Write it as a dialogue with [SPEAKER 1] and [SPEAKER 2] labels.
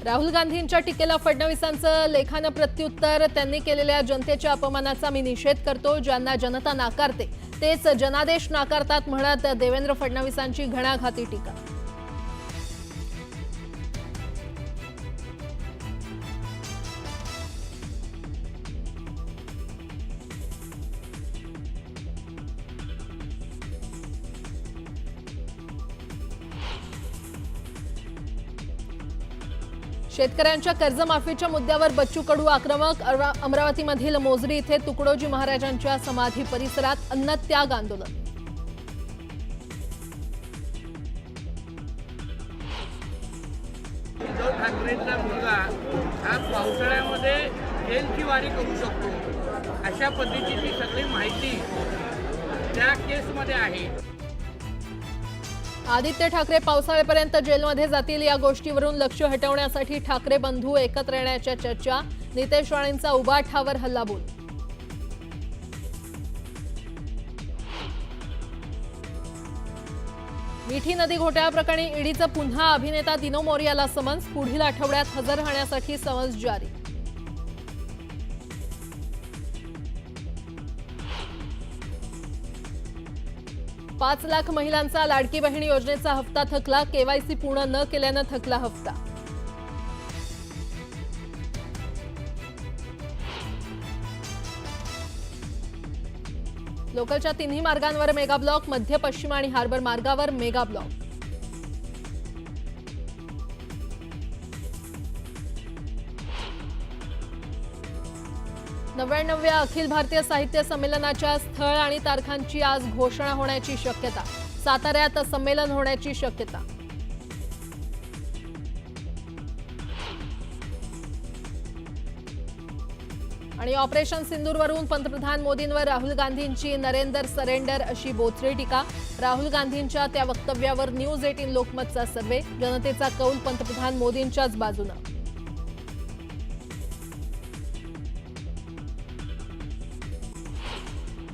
[SPEAKER 1] राहुल गांधींच्या टीकेला फडणवीसांचं लेखानं प्रत्युत्तर। त्यांनी केलेल्या जनतेच्या अपमानाचा मी निषेध करतो। ज्यांना जनता नाकारते तेच जनादेश नाकारतात म्हणत देवेंद्र फडणवीसांची घणाघाती टीका। शेतकऱ्यांच्या कर्जमाफीच्या मुद्द्यावर बच्चू कडू आक्रमक। अमरावतीमधील मोजरी इथे तुकडोजी महाराजांच्या समाधी परिसरात अन्नत्याग आंदोलन।
[SPEAKER 2] उद्धव ठाकरेंचा मुलगा हा पावसाळ्यामध्ये जेलची वारी करू शकतो अशा पद्धतीची सगळी माहिती त्या केसमध्ये आहे।
[SPEAKER 1] आदित्य ठाकरे पावसाळ्यापर्यंत जेलमध्ये जातील या गोष्टीवरून लक्ष हटवण्यासाठी ठाकरे बंधू एकत्र येण्याच्या चर्चा। नितेश राणेंचा उबाठावर हल्लाबोल। मिठी नदी घोटाळ्याप्रकरणी ईडीचं पुन्हा अभिनेता दिनो मोरियाला समन्स। पुढील आठवड्यात हजर राहण्यासाठी समन्स जारी। पाच लाख महिलांचा लाडकी बहीण योजनेचा हप्ता थकला। केवायसी पूर्ण न केल्यानं थकला हप्ता। लोकलच्या तिन्ही मार्गांवर मेगा ब्लॉक। मध्य पश्चिम आणि हार्बर मार्गावर मेगा ब्लॉक। नव्याण्णव्या अखिल भारतीय साहित्य संमेलनाच्या स्थळ आणि तारखांची आज घोषणा होण्याची शक्यता। साताऱ्यात संमेलन होण्याची शक्यता। आणि ऑपरेशन सिंदूरवरून पंतप्रधान मोदींवर राहुल गांधींची नरेंद्र सरेंडर अशी बोचरी टीका। राहुल गांधींच्या त्या वक्तव्यावर न्यूज 18 लोकमतचा सर्व्हे। जनतेचा कौल पंतप्रधान मोदींच्याच बाजूने।